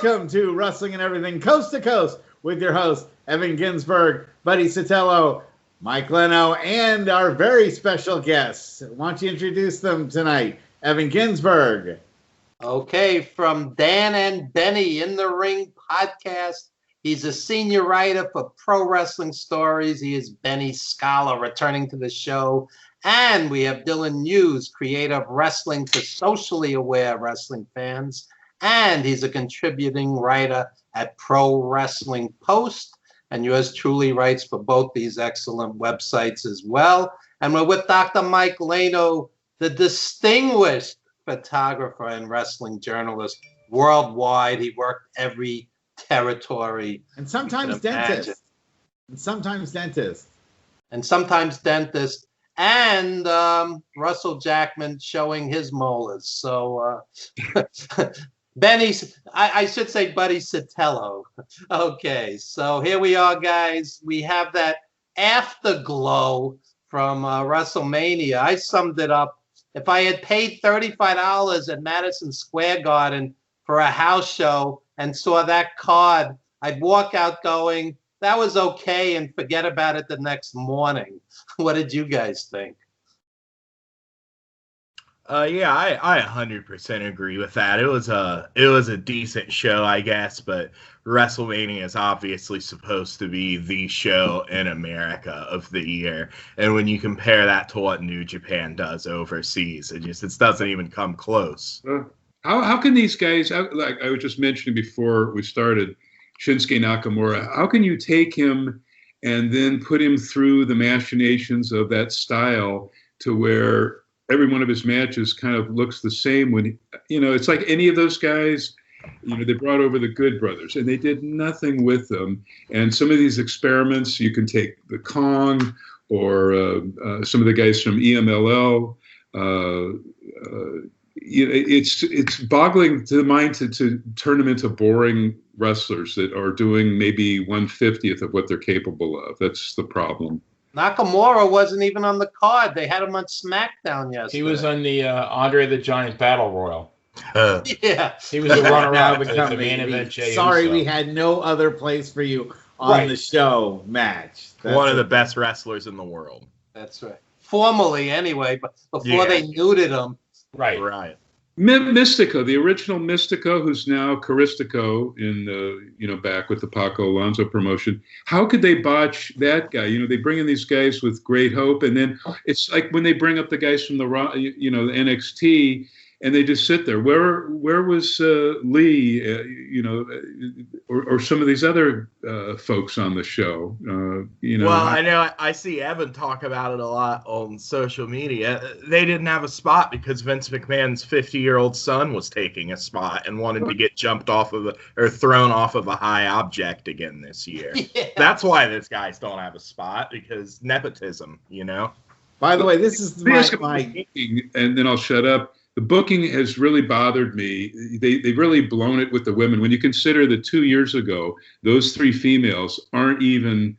Welcome to Wrestling and Everything Coast to Coast with your host, Evan Ginzburg, Buddy Sotello, Mike Lano, and our very special guests. Why don't you introduce them tonight? Evan Ginzburg. Okay, from Dan and Benny in the Ring podcast. He's a senior writer for Pro Wrestling Stories. He is Benny Scala, returning to the show. And we have Dylan Hughes, creator of Wrestling for Socially Aware Wrestling Fans. And he's a contributing writer at Pro Wrestling Post. And yours truly writes for both these excellent websites as well. And we're with Dr. Mike Lano, the distinguished photographer and wrestling journalist worldwide. He worked every territory. And sometimes dentist. And Russell Jackman showing his molars. So Benny, I should say Buddy Sotello. Okay, so here we are, guys. We have that afterglow from Wrestlemania. I summed it up. If I had paid $35 at Madison Square Garden for a house show and saw that card, I'd walk out going, that was okay, and forget about it the next morning. What did you guys think? Yeah, I 100% agree with that. It was a decent show, I guess, but WrestleMania is obviously supposed to be the show in America of the year. And when you compare that to what New Japan does overseas, it doesn't even come close. How can these guys, like I was just mentioning before we started, Shinsuke Nakamura, how can you take him and then put him through the machinations of that style to where every one of his matches kind of looks the same when, it's like any of those guys, they brought over the Good Brothers and they did nothing with them. And some of these experiments, you can take the Kong or some of the guys from EMLL. It's boggling to the mind to turn them into boring wrestlers that are doing maybe 1/50th of what they're capable of. That's the problem. Nakamura wasn't even on the card. They had him on SmackDown yesterday. He was on the Andre the Giant Battle Royal. Yeah. He was a runner-up to the main event. Sorry, we had no other place for you on the show match. One of the best wrestlers in the world. That's right. Formally, anyway, but before they neutered him. Right. Mystico, the original Mystico, who's now Caristico in back with the Paco Alonso promotion. How could they botch that guy? They bring in these guys with great hope, and then it's like when they bring up the guys from the the NXT, and they just sit there. Where was Lee? Or some of these other folks on the show. Well, I know I see Evan talk about it a lot on social media. They didn't have a spot because Vince McMahon's 50-year-old son was taking a spot and wanted to get jumped off of or thrown off of a high object again this year. Yeah. That's why these guys don't have a spot, because nepotism. By the way, this is my and then I'll shut up. The booking has really bothered me. They've really blown it with the women. When you consider that 2 years ago, those three females aren't even,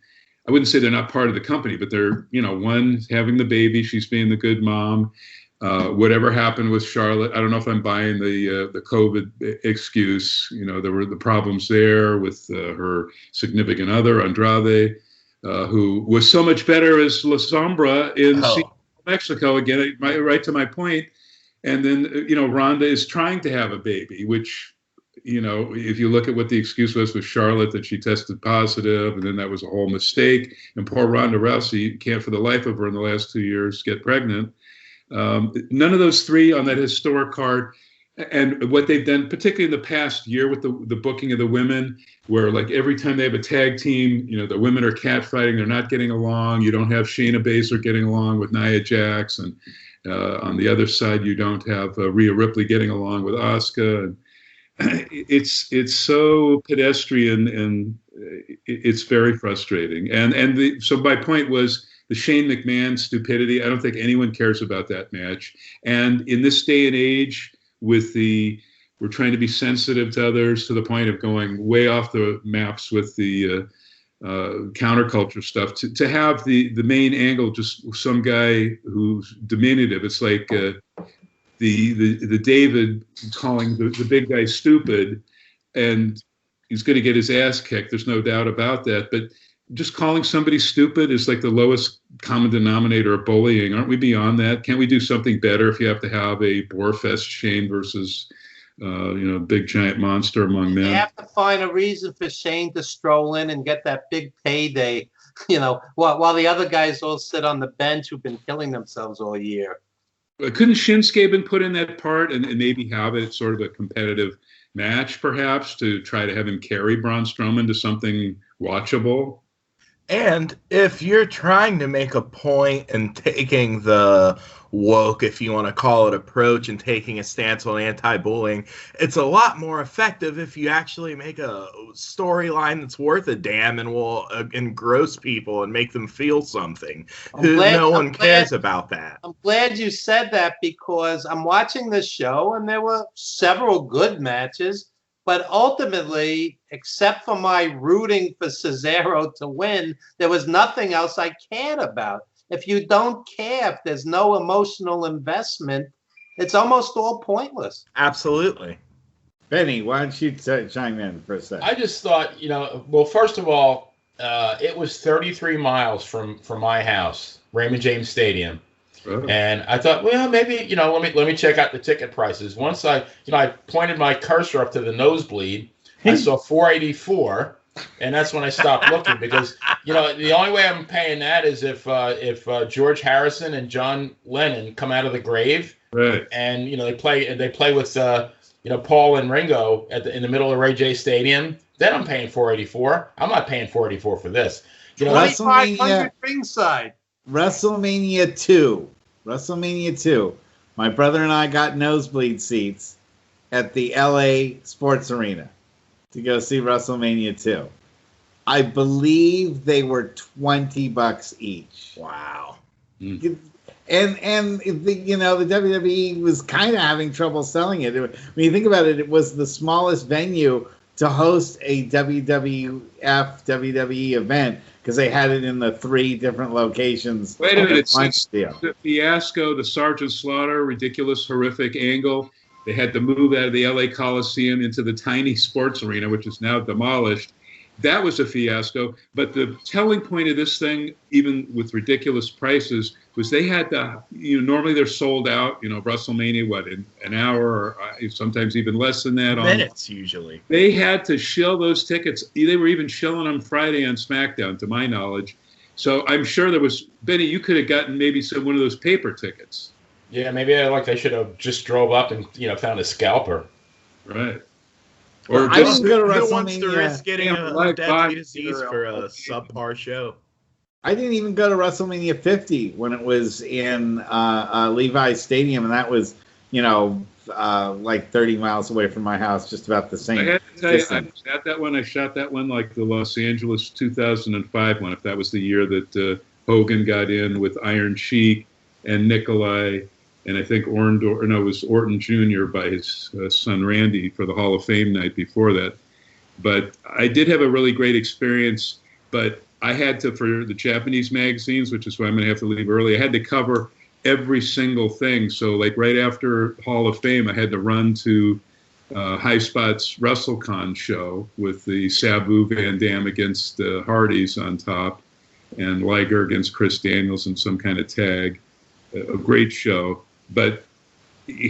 I wouldn't say they're not part of the company, but they're, one having the baby, she's being the good mom. Whatever happened with Charlotte, I don't know if I'm buying the COVID excuse. There were the problems there with her significant other, Andrade, who was so much better as La Sombra in Mexico. Again, right to my point. And then, Ronda is trying to have a baby, which, if you look at what the excuse was with Charlotte, that she tested positive, and then that was a whole mistake. And poor Ronda Rousey can't for the life of her in the last 2 years get pregnant. None of those three on that historic card. And what they've done, particularly in the past year with the booking of the women, where like every time they have a tag team, the women are catfighting, they're not getting along. You don't have Shayna Baszler getting along with Nia Jax, and on the other side, you don't have Rhea Ripley getting along with Asuka. It's so pedestrian, and it's very frustrating. So my point was the Shane McMahon stupidity. I don't think anyone cares about that match. And in this day and age, we're trying to be sensitive to others to the point of going way off the maps with the counterculture stuff, to have the main angle just some guy who's diminutive. It's like the David calling the big guy stupid and he's going to get his ass kicked. There's no doubt about that. But just calling somebody stupid is like the lowest common denominator of bullying. Aren't we beyond that? Can't we do something better if you have to have a Boarfest Shane versus, big giant monster among men? They have to find a reason for Shane to stroll in and get that big payday, while the other guys all sit on the bench who've been killing themselves all year. Couldn't Shinsuke been put in that part and maybe have it sort of a competitive match, perhaps, to try to have him carry Braun Strowman to something watchable? And if you're trying to make a point and taking the woke, if you want to call it, approach and taking a stance on anti-bullying, it's a lot more effective if you actually make a storyline that's worth a damn and will engross people and make them feel something. No one cares about that. I'm glad you said that, because I'm watching this show and there were several good matches. But ultimately, except for my rooting for Cesaro to win, there was nothing else I cared about. If you don't care, if there's no emotional investment, it's almost all pointless. Absolutely. Benny, why don't you chime in for a second? I just thought, well, first of all, it was 33 miles from my house, Raymond James Stadium. Oh. And I thought, well, maybe, let me check out the ticket prices. Once I pointed my cursor up to the nosebleed, I saw $484, and that's when I stopped looking, because, the only way I'm paying that is if George Harrison and John Lennon come out of the grave, right? And they play with Paul and Ringo in the middle of Ray J Stadium. Then I'm paying $484. I'm not paying $484 for this. 2,500 ringside. WrestleMania 2. My brother and I got nosebleed seats at the LA Sports Arena to go see WrestleMania 2. I believe they were $20 each. Wow. And the WWE was kind of having trouble selling it. When you think about it, it was the smallest venue to host a WWE event, because they had it in the 3 different locations. Wait a minute. It's the fiasco, the Sergeant Slaughter, ridiculous, horrific angle. They had to move out of the LA Coliseum into the tiny sports arena, which is now demolished. That was a fiasco. But the telling point of this thing, even with ridiculous prices, was they had to, normally they're sold out, WrestleMania, in an hour or sometimes even less than that. Minutes, usually. They had to shill those tickets. They were even shilling them Friday on SmackDown, to my knowledge. So I'm sure there was, Benny, you could have gotten maybe one of those paper tickets. Yeah, maybe they should have just drove up and, found a scalper. Right. Or I didn't go to WrestleMania. Who wants to risk getting a deadly disease for a subpar show? I didn't even go to WrestleMania 50 when it was in Levi's Stadium, and that was, like 30 miles away from my house, just about the same. I had to tell you, I was at that one. I shot that one like the Los Angeles 2005 one, if that was the year that Hogan got in with Iron Sheik and Nikolai, and I think it was Orton Jr. by his son Randy for the Hall of Fame night before that. But I did have a really great experience, but I had to, for the Japanese magazines, which is why I'm going to have to leave early, I had to cover every single thing. So like right after Hall of Fame, I had to run to High Spot's WrestleCon show with the Sabu Van Dam against the Hardys on top, and Liger against Chris Daniels in some kind of tag. A great show. But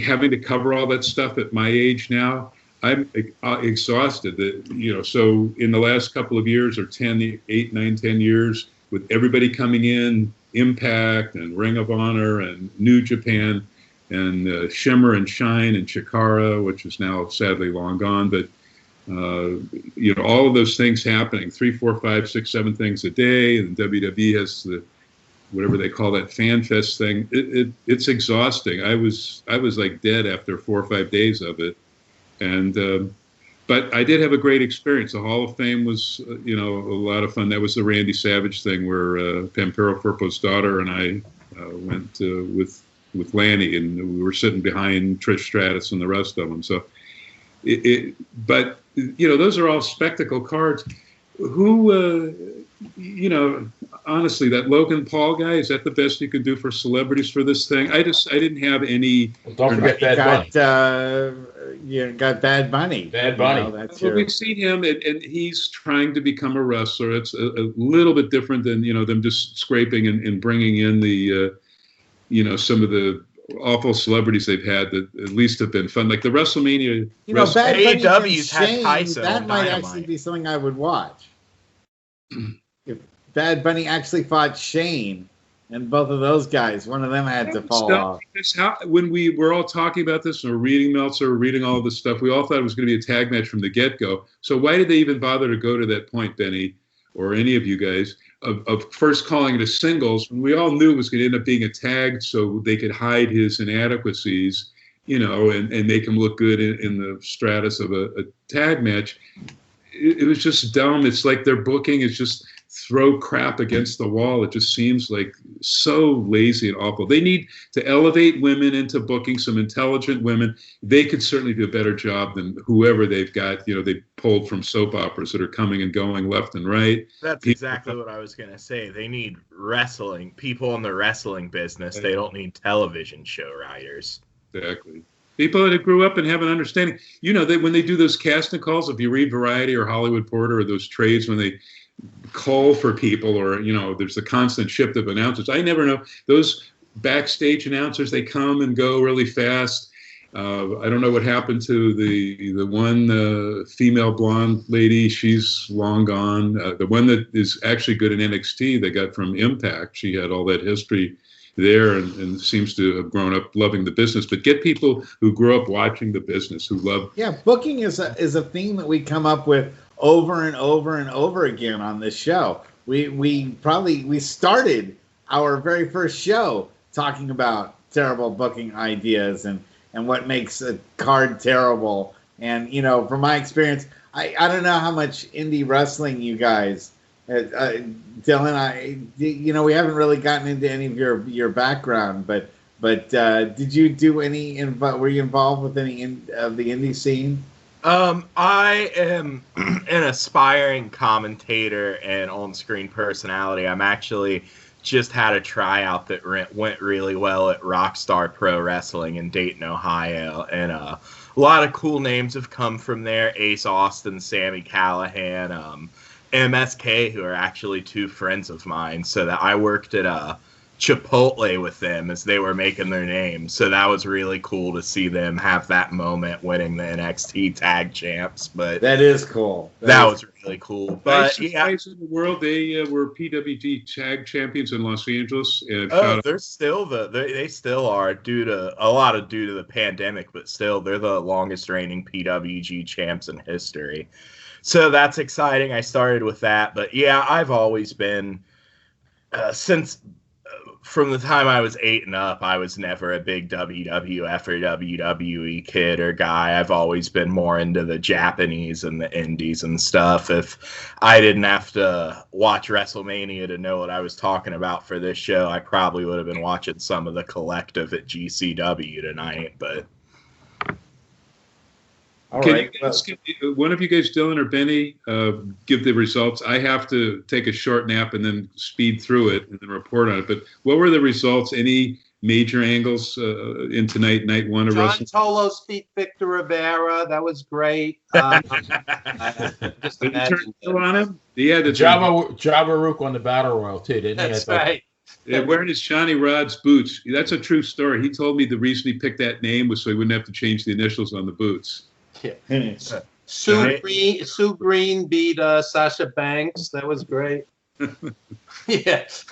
having to cover all that stuff at my age now, I'm exhausted. So in the last couple of years, or 8, 9, 10 years, with everybody coming in, Impact and Ring of Honor and New Japan and Shimmer and Shine and Chikara, which is now sadly long gone, but all of those things happening, 3, 4, 5, 6, 7 things a day, and WWE has the whatever they call that fan fest thing. It's exhausting. I was like dead after 4 or 5 days of it, and but I did have a great experience. The Hall of Fame was a lot of fun. That was the Randy Savage thing where Pampero Firpo's daughter and I went with Lanny, and we were sitting behind Trish Stratus and the rest of them. So but those are all spectacle cards. Who honestly, that Logan Paul guy, is that the best you could do for celebrities for this thing? I didn't have any. Well, don't forget Bad Bunny. You got Bad Bunny. Bad Bunny. Well, we've seen him, and he's trying to become a wrestler. It's a little bit different than them just scraping and bringing in the some of the awful celebrities they've had that at least have been fun, like the WrestleMania. Bad Bunny AEW's had Shane, Tyson. That might actually be something I would watch. If Bad Bunny actually fought Shane, and both of those guys, one of them had to fall off. When we were all talking about this and we're reading Meltzer, reading all this stuff, we all thought it was going to be a tag match from the get-go. So why did they even bother to go to that point, Benny, or any of you guys, of first calling it a singles, when we all knew it was going to end up being a tag so they could hide his inadequacies, and make him look good in the stratus of a tag match? It was just dumb. It's like their booking is just throw crap against the wall. It just seems like so lazy and awful. They need to elevate women into booking, some intelligent women. They could certainly do a better job than whoever they've got, they pulled from soap operas that are coming and going left and right. That's exactly what I was going to say. They need wrestling, people in the wrestling business. They don't need television show writers. Exactly. People that grew up and have an understanding. When they do those casting calls, if you read Variety or Hollywood Reporter or those trades, when they call for people, or there's a constant shift of announcers. I never know. Those backstage announcers, they come and go really fast. I don't know what happened to the one female blonde lady. She's long gone. The one that is actually good in NXT, they got from Impact. She had all that history there and seems to have grown up loving the business. But get people who grew up watching the business, who love. Yeah, booking is a theme that we come up with over and over and over again on this show. We started our very first show talking about terrible booking ideas and what makes a card terrible. And from my experience, I don't know how much indie wrestling you guys, Dylan, we haven't really gotten into any of your background, but did you do any? Were you involved with any of the indie scene? I am an aspiring commentator and on-screen personality. I'm actually just had a tryout that went really well at Rockstar Pro Wrestling in Dayton, Ohio, and a lot of cool names have come from there. Ace Austin, Sami Callihan, MSK, who are actually two friends of mine. So that I worked at Chipotle with them as they were making their name. So that was really cool to see them have that moment winning the NXT Tag Champs. But that is cool. That was really cool. But guys in the world, they were PWG Tag Champions in Los Angeles. They're still they still are due to the pandemic, but still they're the longest reigning PWG champs in history. So that's exciting. I started with that, but yeah, I've always been from the time I was 8 and up, I was never a big WWF or WWE kid or guy. I've always been more into the Japanese and the indies and stuff. If I didn't have to watch WrestleMania to know what I was talking about for this show, I probably would have been watching some of the Collective at GCW tonight, but... One of you guys, Dylan or Benny, give the results? I have to take a short nap and then speed through it and then report on it. But what were the results? Any major angles in tonight, night one of wrestling? John Tolos beat Victor Rivera. That was great. Just imagine on him. He had the Jabba Rook on the Battle Royal too, didn't he? That's right. Yeah, wearing his Johnny Rod's boots. That's a true story. He told me the reason he picked that name was so he wouldn't have to change the initials on the boots. Yeah. Sue Green beat Sasha Banks. That was great. Yes.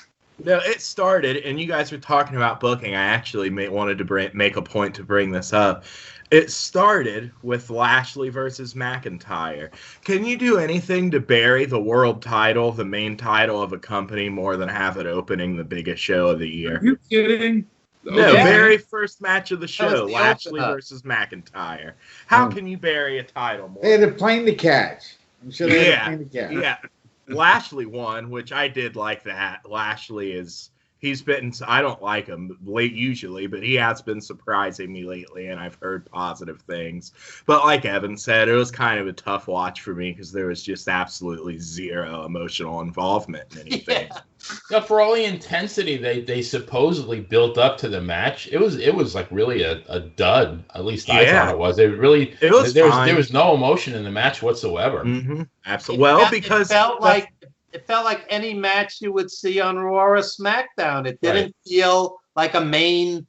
No, it started, and you guys were talking about booking. I actually wanted to make a point to bring this up. It started with Lashley versus McIntyre. Can you do anything to bury the world title, the main title of a company, more than have it opening the biggest show of the year? Are you kidding? No, very first match of the show, Lashley versus McIntyre. How can you bury a title more? They had a plane to catch. I'm sure they had a plane to catch. Yeah. Lashley won, which I did like that. Lashley is He's been, I don't like him late usually, but he has been surprising me lately, and I've heard positive things. But like Evan said, it was kind of a tough watch for me because there was just absolutely zero emotional involvement in anything. Yeah, for all the intensity they supposedly built up to the match, it was like really a dud. At least I thought it was. There was no emotion in the match whatsoever. Mm-hmm. Absolutely. It felt like any match you would see on Raw or SmackDown. It didn't feel like a main,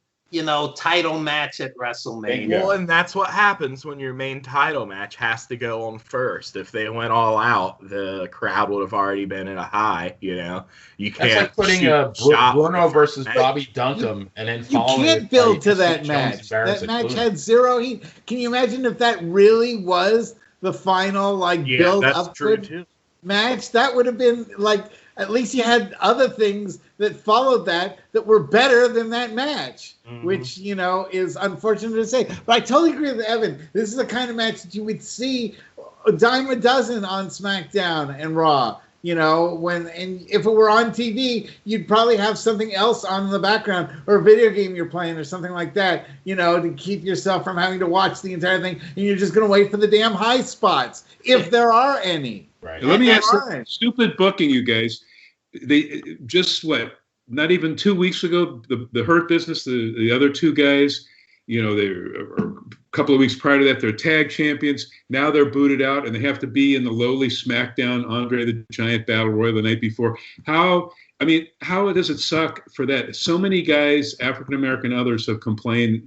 title match at WrestleMania. Well, and that's what happens when your main title match has to go on first. If they went all out, the crowd would have already been in a high. You can't. That's like putting Bruno versus Bobby Duncum and then following. You can't build to that match. That match had zero heat. Can you imagine if that really was the final build up to match? That would have been at least you had other things that followed that were better than that match, which, is unfortunate to say. But I totally agree with Evan. This is the kind of match that you would see a dime a dozen on SmackDown and Raw. And if it were on TV, you'd probably have something else on in the background or a video game you're playing or something like that, to keep yourself from having to watch the entire thing. And you're just going to wait for the damn high spots, if there are any. Right. Let me ask you, stupid booking, you guys. They just not even 2 weeks ago, the Hurt Business, the other two guys, they were a couple of weeks prior to that, they're tag champions. Now they're booted out and they have to be in the lowly SmackDown Andre the Giant Battle Royal the night before. How does it suck for that? So many guys, African American, others have complained,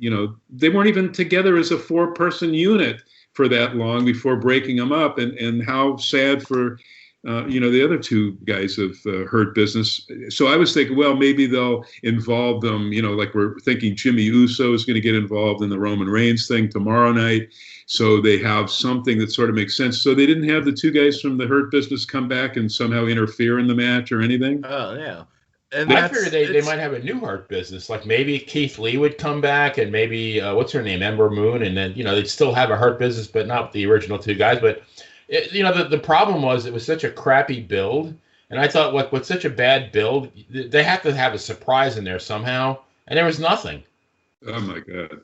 they weren't even together as a 4-person unit for that long before breaking them up, and how sad for the other two guys of Hurt Business. So I was thinking, well, maybe they'll involve them, like we're thinking Jimmy Uso is going to get involved in the Roman Reigns thing tomorrow night, so they have something that sort of makes sense. So they didn't have the two guys from the Hurt Business come back and somehow interfere in the match or anything? Oh, yeah. And I figured they might have a new Hurt Business, like maybe Keith Lee would come back, and maybe what's her name, Ember Moon, and then they'd still have a Hurt Business, but not the original two guys. But the problem was it was such a crappy build, and I thought with such a bad build, they have to have a surprise in there somehow, and there was nothing. Oh my God!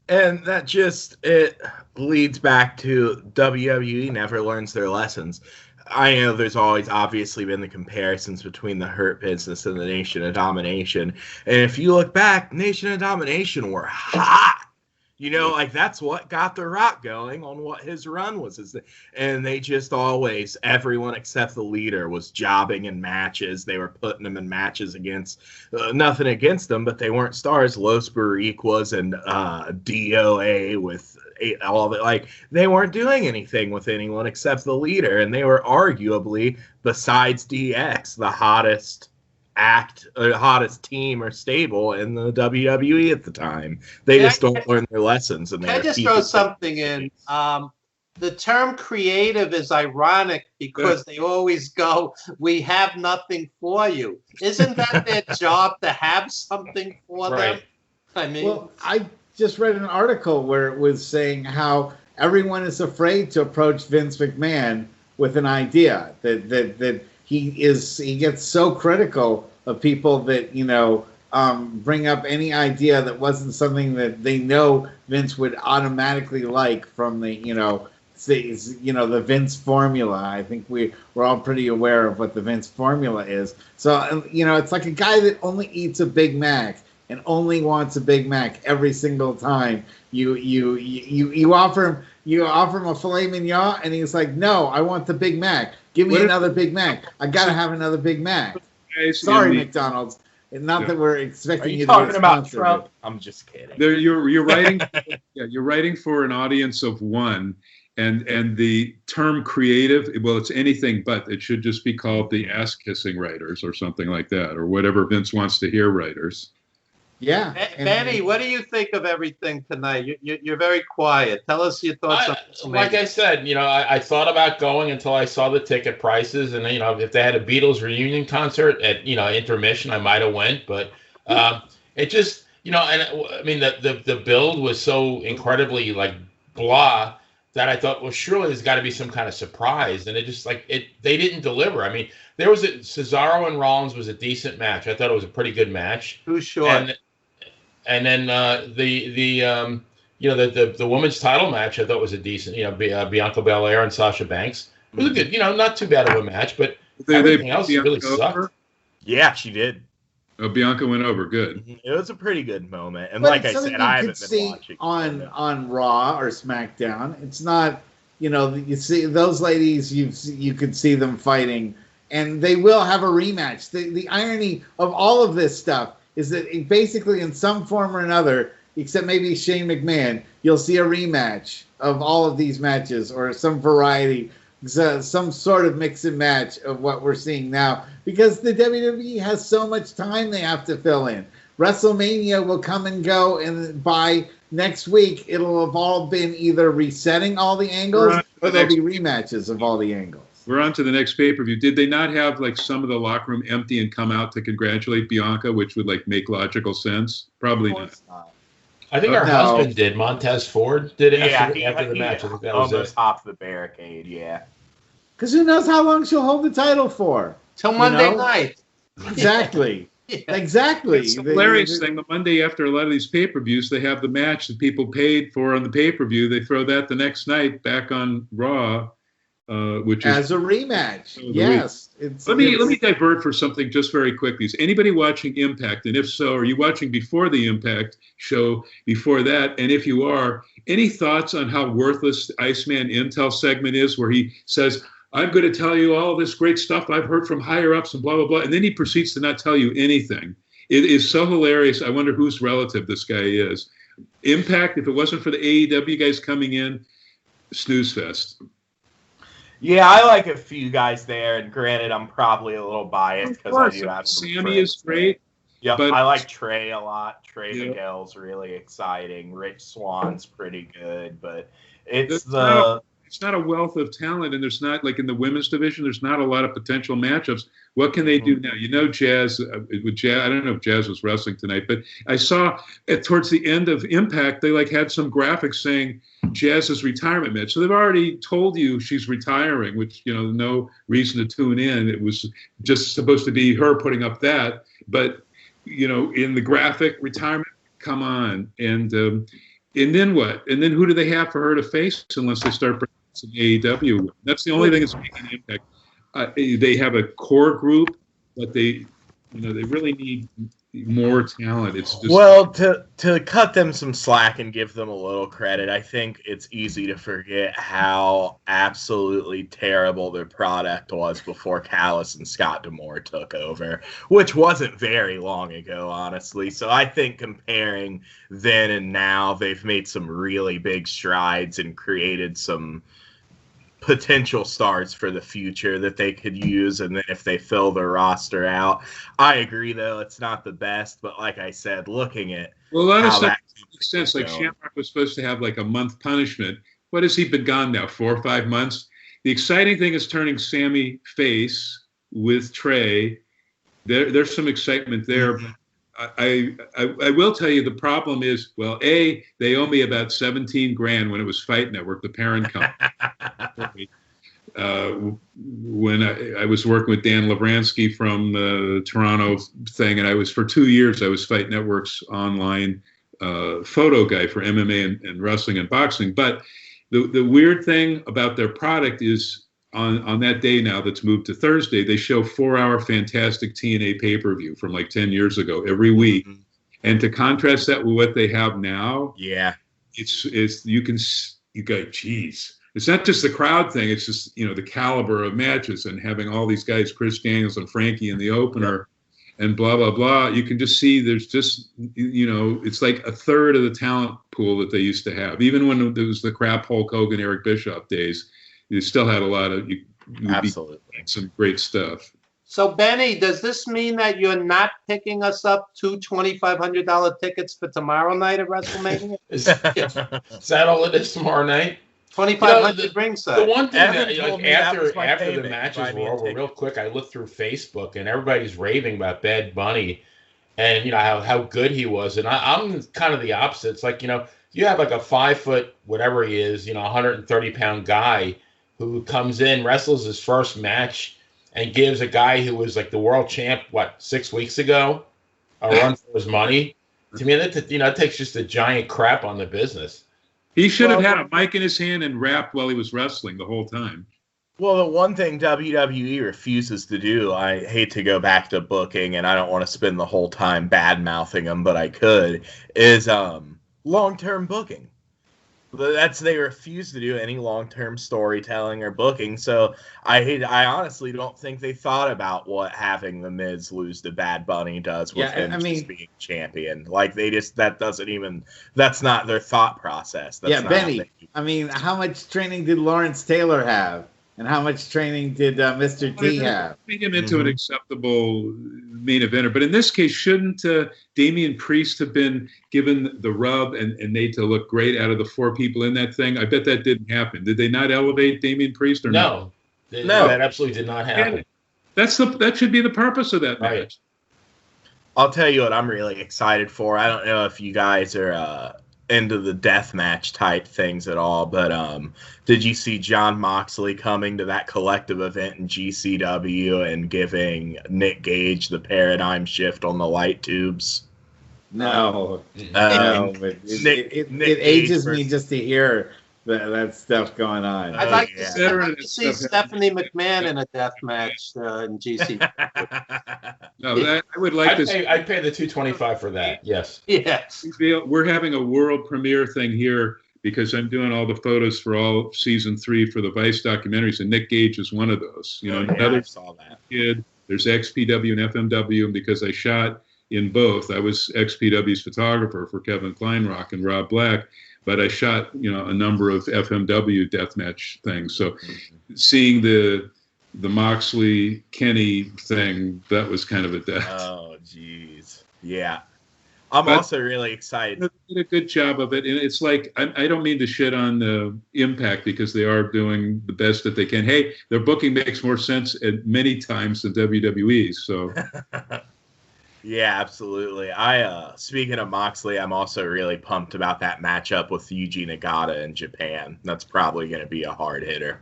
And that it leads back to WWE never learns their lessons. I know there's always obviously been the comparisons between the Hurt Business and the Nation of Domination. And if you look back, Nation of Domination were hot. That's what got The Rock going on what his run was. And they just always, everyone except the leader was jobbing in matches. They were putting them in matches against, nothing against them, but they weren't stars. Los Barriquas and DOA with all of it. They weren't doing anything with anyone except the leader. And they were arguably, besides DX, the hottest hottest team or stable in the WWE at the time. They just don't learn their lessons. And I just throw something in. The term creative is ironic because they always go, "We have nothing for you." Isn't that their job to have something for them? I mean, well, I just read an article where it was saying how everyone is afraid to approach Vince McMahon with an idea that he gets so critical of people that bring up any idea that wasn't something that they know Vince would automatically like from the the Vince formula. I think we're all pretty aware of what the Vince formula is. So it's like a guy that only eats a Big Mac and only wants a Big Mac every single time. You offer him a filet mignon, and he's like, "No, I want the Big Mac. Give me another Big Mac. I gotta have another Big Mac." Sorry, McDonald's. Not that we're expecting you to talking about Trump. I'm just kidding. You're writing. You're writing for an audience of one. And the term creative, well, it's anything but. It should just be called the ass-kissing writers or something like that, or whatever Vince wants to hear writers. Yeah. Benny, what do you think of everything tonight? You're very quiet. Tell us your thoughts. Like I said, I thought about going until I saw the ticket prices, and if they had a Beatles reunion concert at intermission, I might have went, but it just and I mean the build was so incredibly blah. that I thought, well, surely there's got to be some kind of surprise, and it just they didn't deliver. I mean, there was Cesaro and Rollins was a decent match. I thought it was a pretty good match. Who's short? And then the women's title match I thought was a decent, Bianca Belair and Sasha Banks. It was a good, not too bad of a match, but everything else really sucked. Yeah, she did. Oh, Bianca went over. Good. It was a pretty good moment, and but like I said, I haven't been watching on Raw or SmackDown. It's not, you see those ladies. You could see them fighting, and they will have a rematch. The irony of all of this stuff is that basically, in some form or another, except maybe Shane McMahon, you'll see a rematch of all of these matches or some variety. Some sort of mix and match of what we're seeing now, because the WWE has so much time they have to fill in. WrestleMania will come and go, and by next week, it'll have all been either resetting all the angles or there'll be rematches of all the angles. We're on to the next pay-per-view. Did they not have some of the locker room empty and come out to congratulate Bianca, which would make logical sense? Probably not. I think her husband did. Montez Ford did it after the match. I think that was almost hopped the barricade. Yeah. Because who knows how long she'll hold the title for? Till Monday night. Exactly. Exactly. It's the hilarious thing. The Monday after a lot of these pay-per-views, they have the match that people paid for on the pay-per-view. They throw that the next night back on Raw, which is as a rematch. Yes. Let me divert for something just very quickly. Is anybody watching Impact? And if so, are you watching before the Impact show, before that? And if you are, any thoughts on how worthless the Iceman Intel segment is, where he says, I'm going to tell you all this great stuff I've heard from higher ups and blah, blah, blah. And then he proceeds to not tell you anything. It is so hilarious. I wonder whose relative this guy is. Impact, if it wasn't for the AEW guys coming in, snooze fest. Yeah, I like a few guys there, and granted, I'm probably a little biased because I do have some Sammy is great. Yep, I like Trey a lot. Trey Miguel's really exciting. Rich Swann's pretty good, but it's not a wealth of talent, and there's not, in the women's division, there's not a lot of potential matchups. What can they do now? Jazz, I don't know if Jazz was wrestling tonight, but I saw towards the end of Impact, they had some graphics saying Jazz's retirement match. So they've already told you she's retiring, which, no reason to tune in. It was just supposed to be her putting up that. But, in the graphic, retirement, come on. And then what? And then who do they have for her to face unless they start bringing some AEW? That's the only thing that's making an impact. They have a core group, but they really need more talent. It's just to cut them some slack and give them a little credit. I think it's easy to forget how absolutely terrible their product was before Callis and Scott D'Amore took over, which wasn't very long ago, honestly. So I think comparing then and now, they've made some really big strides and created some potential stars for the future that they could use, and then if they fill their roster out. I agree, though, it's not the best, but like I said, looking at a lot of stuff makes sense. Shamrock was supposed to have a month punishment. What has he been gone now? 4 or 5 months? The exciting thing is turning Sammy face with Trey. There's some excitement there. Mm-hmm. I will tell you the problem is, they owe me about $17,000 when it was Fight Network, the parent company. When I was working with Dan Lavransky from the Toronto thing, and for 2 years I was Fight Network's online photo guy for MMA and wrestling and boxing. But the weird thing about their product is, on that day now that's moved to Thursday, they show 4-hour fantastic TNA pay-per-view from 10 years ago every week. Mm-hmm. And to contrast that with what they have now, it's you go, geez. It's not just the crowd thing, it's just, the caliber of matches and having all these guys, Chris Daniels and Frankie in the opener and blah, blah, blah. You can just see there's just, it's like a third of the talent pool that they used to have. Even when there was the crap Hulk Hogan, Eric Bischoff days, you still had a lot of some great stuff. So, Benny, does this mean that you're not picking us up 2 $2,500 tickets for tomorrow night at WrestleMania? Is that all it is tomorrow night? 2,500 ringside. The one thing after the matches were over, real quick, I looked through Facebook and everybody's raving about Bad Bunny and how good he was, and I'm kind of the opposite. It's you have like a 5 foot, whatever he is, 130-pound guy who comes in, wrestles his first match, and gives a guy who was like the world champ, 6 weeks ago, a run for his money. To me, that it takes just a giant crap on the business. He should have had a mic in his hand and rapped while he was wrestling the whole time. Well, the one thing WWE refuses to do, I hate to go back to booking, and I don't want to spend the whole time bad-mouthing them, but I could, is long-term booking. They refuse to do any long-term storytelling or booking, so I honestly don't think they thought about what having the Miz lose to Bad Bunny does with him just being champion. Like, that's not their thought process. That's not Benny, how much training did Lawrence Taylor have? And how much training did Mr. T have? Make him into an acceptable main eventer. But in this case, shouldn't Damian Priest have been given the rub and made to look great out of the 4 people in that thing? I bet that didn't happen. Did they not elevate Damian Priest or no? No, that absolutely did not happen. That should be the purpose of that match. I'll tell you what I'm really excited for. I don't know if you guys are into the deathmatch type things at all, but did you see Jon Moxley coming to that collective event in GCW and giving Nick Gage the paradigm shift on the light tubes? No, but it ages me just to hear that stuff going on. I'd like to see Stephanie McMahon in a death match in GC. I would like to. I'd pay the $225 for that. Yes. Yes. We're having a world premiere thing here because I'm doing all the photos for all season 3 for the Vice documentaries, and Nick Gage is one of those. I saw that. Kid. There's XPW and FMW, and because I shot in both, I was XPW's photographer for Kevin Kleinrock and Rob Black. But I shot, a number of FMW deathmatch things. So seeing the Moxley Kenny thing, that was kind of a death. Oh, jeez. Yeah. I'm also really excited. They did a good job of it. And it's like, I don't mean to shit on the Impact because they are doing the best that they can. Hey, their booking makes more sense at many times than WWE. So. Yeah, absolutely. Speaking of Moxley, I'm also really pumped about that matchup with Yuji Nagata in Japan. That's probably going to be a hard hitter.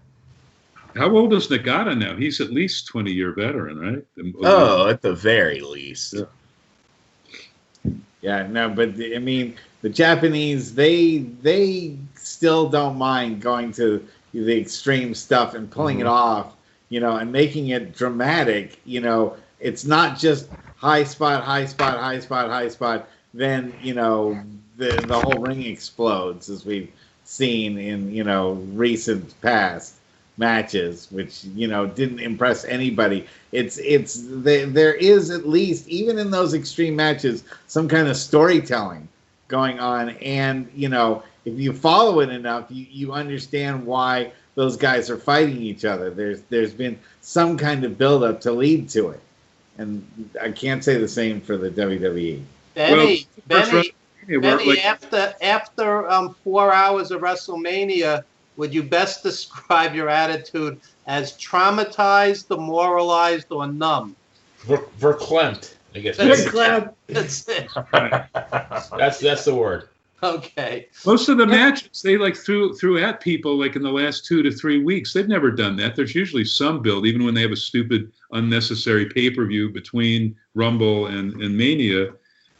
How old is Nagata now? He's at least 20-year veteran, right? Oh, at the very least. Yeah, no, but the Japanese, they still don't mind going to the extreme stuff and pulling it off, and making it dramatic. It's not just high spot, then, the whole ring explodes, as we've seen in, recent past matches, which, didn't impress anybody. There is, at least, even in those extreme matches, some kind of storytelling going on. And, if you follow it enough, you understand why those guys are fighting each other. There's been some kind of buildup to lead to it. And I can't say the same for the WWE. Benny, after 4 hours of WrestleMania, would you best describe your attitude as traumatized, demoralized, or numb? Verklempt, I guess. That's it. That's the word. Okay. Most of the matches they threw at people in the last 2 to 3 weeks. They've never done that. There's usually some build, even when they have a stupid, unnecessary pay-per-view between Rumble and Mania,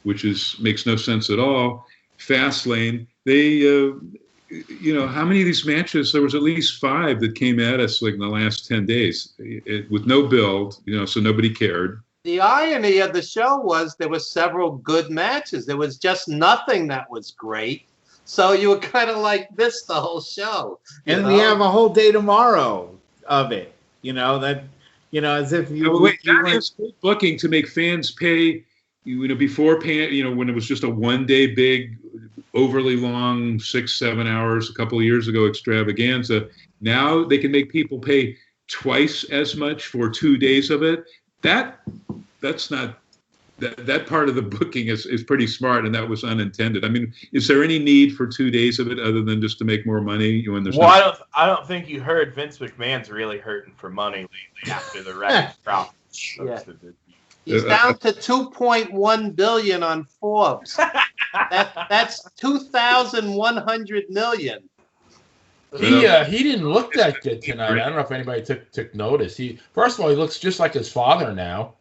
which makes no sense at all. Fastlane, they, how many of these matches? There was at least 5 that came at us in the last 10 days with no build, so nobody cared. The irony of the show was there were several good matches. There was just nothing that was great. So you were kind of like this the whole show. And we have a whole day tomorrow of it. As if you... That is good booking to make fans pay, before paying, when it was just a one-day big, overly long, 6-7 hours, a couple of years ago, extravaganza. Now they can make people pay twice as much for 2 days of it. That's not that part of the booking is pretty smart, and that was unintended. Is there any need for 2 days of it other than just to make more money? I don't think you heard Vince McMahon's really hurting for money lately after the record profits. Yeah. He's down to $2.1 billion on Forbes. That's 2,100 million. He didn't look that good tonight. I don't know if anybody took notice. First of all, he looks just like his father now,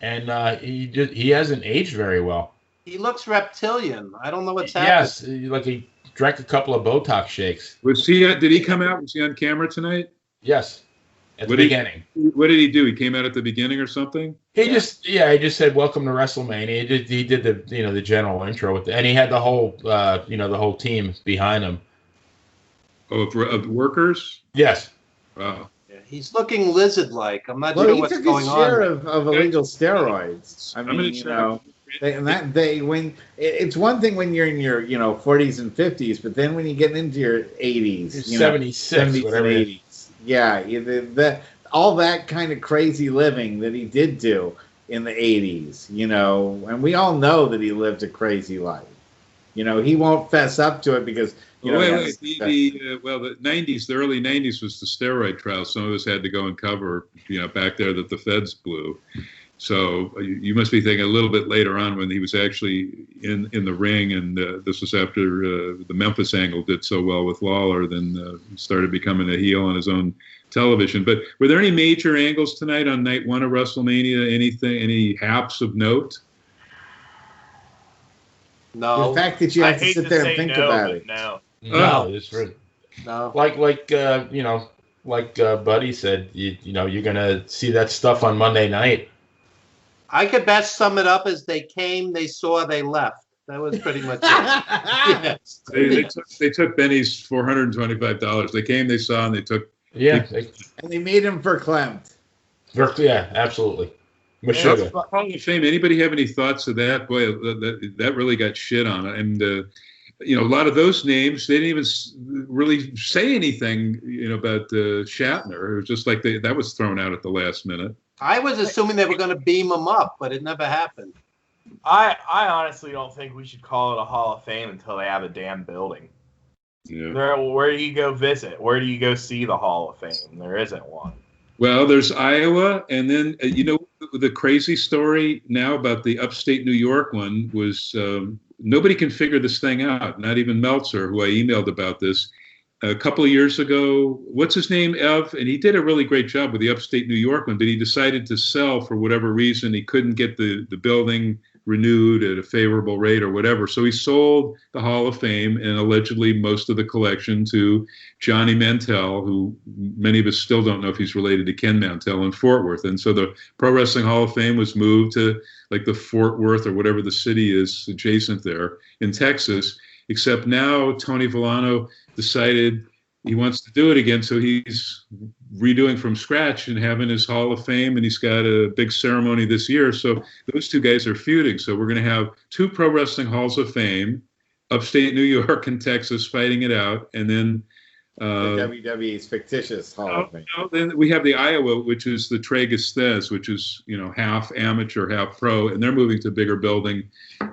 and he hasn't aged very well. He looks reptilian. I don't know what's happening. Yes, like he drank a couple of Botox shakes. Was he? Did he come out? Was he on camera tonight? Yes, at the beginning. What did he do? He came out at the beginning or something? He just said welcome to WrestleMania. He did the general intro and he had the whole the whole team behind him. Oh, of workers? Yes. Wow. Yeah, he's looking lizard-like. I'm not sure what's going on. He took his share of illegal steroids. I mean, it's one thing when you're in your 40s and 50s, but then when you get into your 80s, 76, 70s whatever. and 80s, yeah, all that kind of crazy living that he did do in the 80s, and we all know that he lived a crazy life. He won't fess up to it because the 90s, the early 90s was the steroid trial. Some of us had to go and cover, back there that the feds blew. So you must be thinking a little bit later on when he was actually in the ring, and this was after the Memphis angle did so well with Lawler, then started becoming a heel on his own television. But were there any major angles tonight on night one of WrestleMania? Any haps of note? No. The fact that you have to sit there and think about it. No, it's really no. Like Buddy said, you're gonna see that stuff on Monday night. I could best sum it up as they came, they saw, they left. That was pretty much it. Yes. They took Benny's $425. They came, they saw, and they took. Yeah. And they made him verklempt. Yeah, absolutely. Meshuggah. Hall of Fame. Anybody have any thoughts of that? Boy, that really got shit on it. And a lot of those names, they didn't even really say anything, about Shatner. It was just like that was thrown out at the last minute. I was assuming they were going to beam him up, but it never happened. I honestly don't think we should call it a Hall of Fame until they have a damn building. Yeah. Where do you go visit? Where do you go see the Hall of Fame? There isn't one. Well, there's Iowa, and then the crazy story now about the upstate New York one was nobody can figure this thing out, not even Meltzer, who I emailed about this. A couple of years ago, what's his name, Ev? And he did a really great job with the upstate New York one, but he decided to sell for whatever reason. He couldn't get the building renewed at a favorable rate or whatever. So he sold the Hall of Fame and allegedly most of the collection to Johnny Mantell, who many of us still don't know if he's related to Ken Mantell in Fort Worth. And so the Pro Wrestling Hall of Fame was moved to like the Fort Worth or whatever the city is adjacent there in Texas, except now Tony Villano decided he wants to do it again, so he's redoing from scratch and having his Hall of Fame, and he's got a big ceremony this year. So those two guys are feuding. So we're going to have two Pro Wrestling Halls of Fame, upstate New York and Texas, fighting it out, and then WWE's fictitious Hall of Fame. Then we have the Iowa, which is the Tragus Thez, which is half amateur, half pro, and they're moving to a bigger building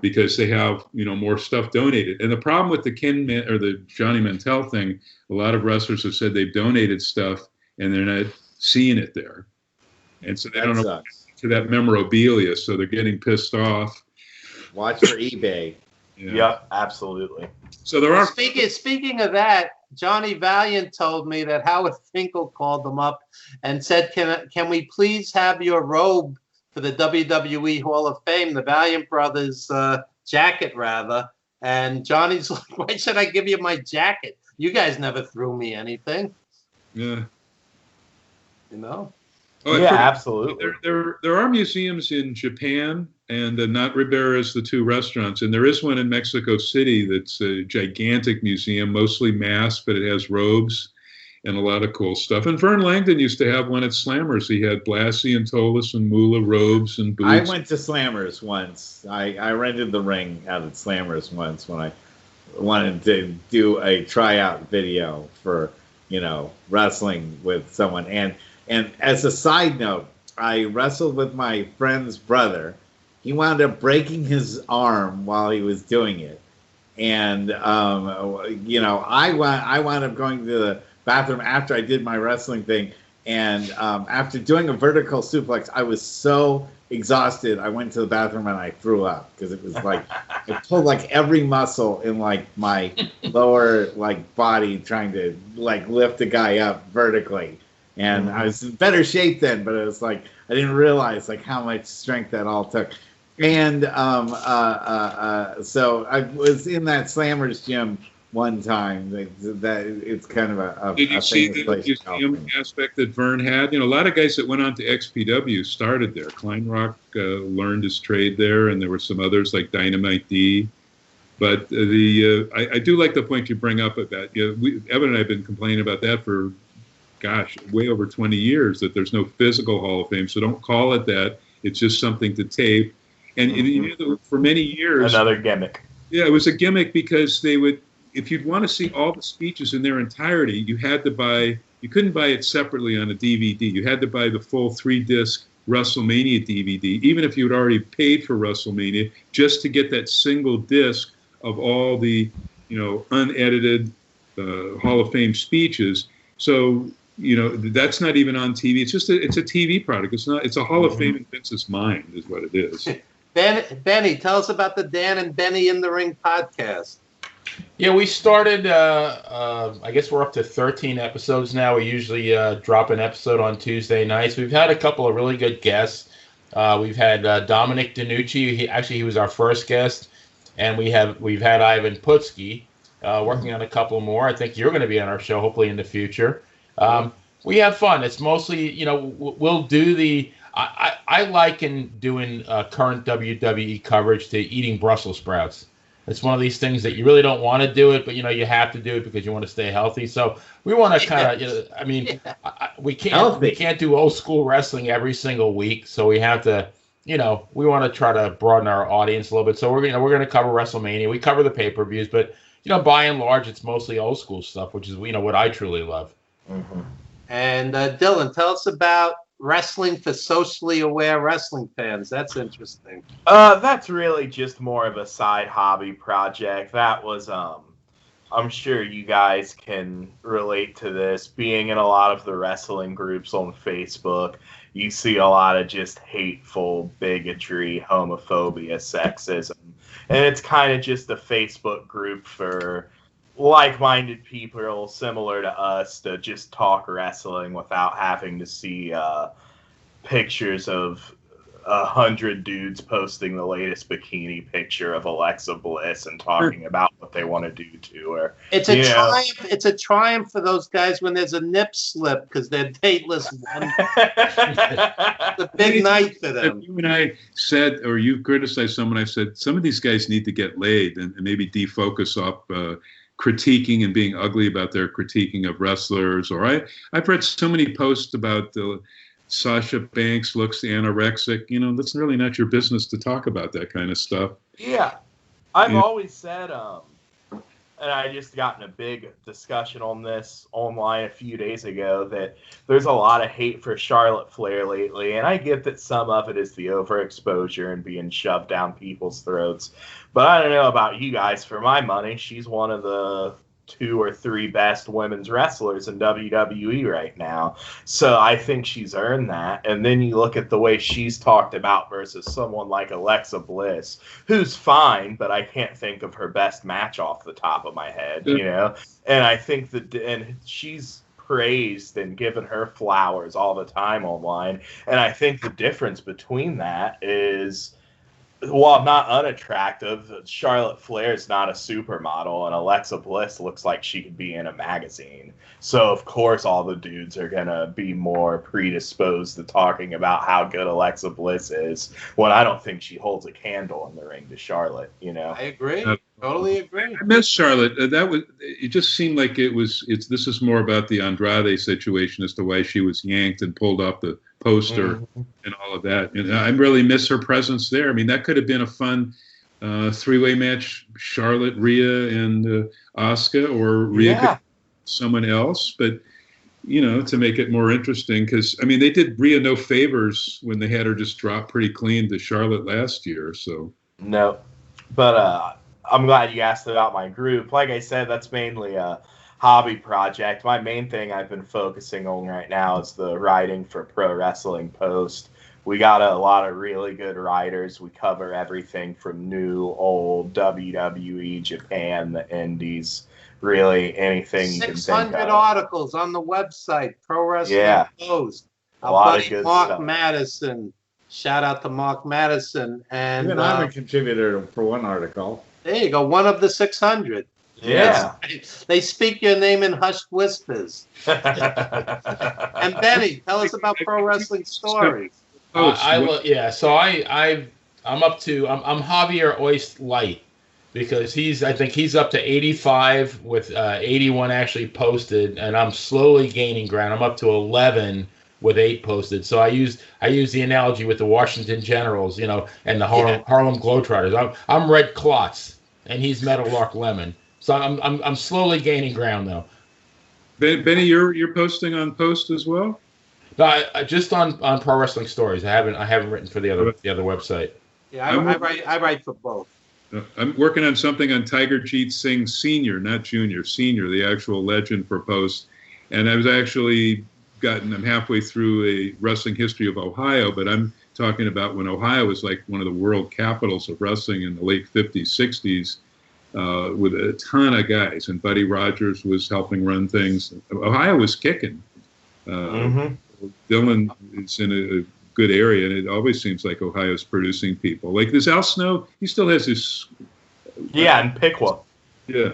because they have more stuff donated. And the problem with the the Johnny Mantell thing, a lot of wrestlers have said they've donated stuff and they're not seeing it there, and so they don't know to that memorabilia, so they're getting pissed off. Watch for eBay. Yeah, absolutely. So there are speaking of that. Johnny Valiant told me that Howard Finkel called them up and said, can we please have your robe for the WWE Hall of Fame, the Valiant Brothers jacket, rather. And Johnny's like, why should I give you my jacket? You guys never threw me anything. Yeah. Oh, yeah, absolutely. There are museums in Japan, and not Ribera's the two restaurants, and there is one in Mexico City that's a gigantic museum, mostly masked, but it has robes and a lot of cool stuff. And Vern Langdon used to have one at Slammers. He had Blassie and Tolis and Moolah robes and boots. I went to Slammers once. I rented the ring out at Slammers once when I wanted to do a tryout video for, wrestling with someone. And as a side note, I wrestled with my friend's brother. He wound up breaking his arm while he was doing it. And, I wound up going to the bathroom after I did my wrestling thing. And after doing a vertical suplex, I was so exhausted, I went to the bathroom and I threw up because it was like I pulled like every muscle in like my lower like body trying to like lift a guy up vertically. And I was in better shape then, but it was like I didn't realize like how much strength that all took. And so I was in that Slammers gym one time. That it's kind of a Did you see the museum aspect that Vern had? You know, a lot of guys that went on to XPW started there. Kleinrock learned his trade there, and there were some others like Dynamite D. But I do like the point you bring up about, Evan and I have been complaining about that for, way over 20 years, that there's no physical Hall of Fame. So don't call it that. It's just something to tape. And for many years, another gimmick. Yeah, it was a gimmick because they would, if you'd want to see all the speeches in their entirety, you couldn't buy it separately on a DVD. You had to buy the full 3-disc WrestleMania DVD, even if you had already paid for WrestleMania, just to get that single disc of all the, unedited Hall of Fame speeches. So, that's not even on TV. It's just it's a TV product. It's a Hall of Fame in Vince's mind is what it is. Benny, tell us about the Dan and Benny in the Ring podcast. Yeah, we started, I guess we're up to 13 episodes now. We usually drop an episode on Tuesday nights. We've had a couple of really good guests. We've had Dominic DeNucci. He was our first guest. And we've had Ivan Putski working on a couple more. I think you're going to be on our show, hopefully in the future. We have fun. It's mostly, we'll do the... I liken doing current WWE coverage to eating Brussels sprouts. It's one of these things that you really don't want to do it, but you have to do it because you want to stay healthy. So we want to kind of, we can't do old school wrestling every single week. So we have to, we want to try to broaden our audience a little bit. So we're going to cover WrestleMania. We cover the pay-per-views, but by and large, it's mostly old school stuff, which is what I truly love. Mm-hmm. And Dylan, tell us about wrestling for socially aware wrestling fans. That's interesting. That's really just more of a side hobby project. That was I'm sure you guys can relate to this. Being in a lot of the wrestling groups on Facebook, you see a lot of just hateful bigotry, homophobia, sexism. And it's kind of just a Facebook group for like-minded people similar to us to just talk wrestling without having to see pictures of 100 dudes posting the latest bikini picture of Alexa Bliss and talking about what they want to do to her. It's a triumph. It's a triumph for those guys when there's a nip slip because they're dateless. It's a big night for them. You and I said, or you criticized someone. I said some of these guys need to get laid and maybe defocus off critiquing and being ugly about their critiquing of wrestlers. Or I've read so many posts about Sasha Banks looks anorexic. That's really not your business to talk about that kind of stuff. Yeah. I've always said, and I just got in a big discussion on this online a few days ago, that there's a lot of hate for Charlotte Flair lately, and I get that some of it is the overexposure and being shoved down people's throats. But I don't know about you guys. For my money, she's one of the 2 or 3 best women's wrestlers in WWE right now. So I think she's earned that. And then you look at the way she's talked about versus someone like Alexa Bliss, who's fine, but I can't think of her best match off the top of my head, And I think and she's praised and given her flowers all the time online. And I think the difference between that is, while not unattractive, Charlotte Flair is not a supermodel, and Alexa Bliss looks like she could be in a magazine. So, of course, all the dudes are going to be more predisposed to talking about how good Alexa Bliss is, when I don't think she holds a candle in the ring to Charlotte, I agree. Totally agree. I miss Charlotte. It just seemed like this is more about the Andrade situation as to why she was yanked and pulled off the poster and all of that. And I really miss her presence there. I mean, that could have been a fun 3-way match, Charlotte, Rhea, and Asuka, or Rhea could someone else. But, to make it more interesting, because, they did Rhea no favors when they had her just drop pretty clean to Charlotte last year. So no, but I'm glad you asked about my group. Like I said, that's mainly a hobby project. My main thing I've been focusing on right now is the writing for Pro Wrestling Post, We got a lot of really good writers. We cover everything from new, old, WWE, Japan, the Indies, really anything you can think 600 of. articles on the website, Pro Wrestling Post. A lot buddy of good Mark stuff. Madison. Shout out to Mark Madison. And Even I'm a contributor for one article. there you go, one of the 600. Yeah. They speak your name in hushed whispers. And Benny, tell us about Pro Wrestling Stories. So I'm Javier Oyst light because I think he's up to 85 with 81 actually posted, and I'm slowly gaining ground. I'm up to 11 with 8 posted. So I use the analogy with the Washington Generals, and the Harlem Globetrotters. I'm Red Klotz, and he's Meadowlark Lemon. So I'm slowly gaining ground though. Benny, you're posting on Post as well? No, I just on Pro Wrestling Stories. I haven't written for the other website. Yeah, I write for both. I'm working on something on Tiger Jeet Singh Senior, not Junior, Senior, the actual legend for Post. And I was actually I'm halfway through a wrestling history of Ohio, but I'm talking about when Ohio was like one of the world capitals of wrestling in the late 50s, 60s. With a ton of guys, and Buddy Rogers was helping run things. Ohio was kicking. Dylan is in a good area, and it always seems like Ohio's producing people. Like this Al Snow, he still has his... Yeah, and Piqua. Yeah.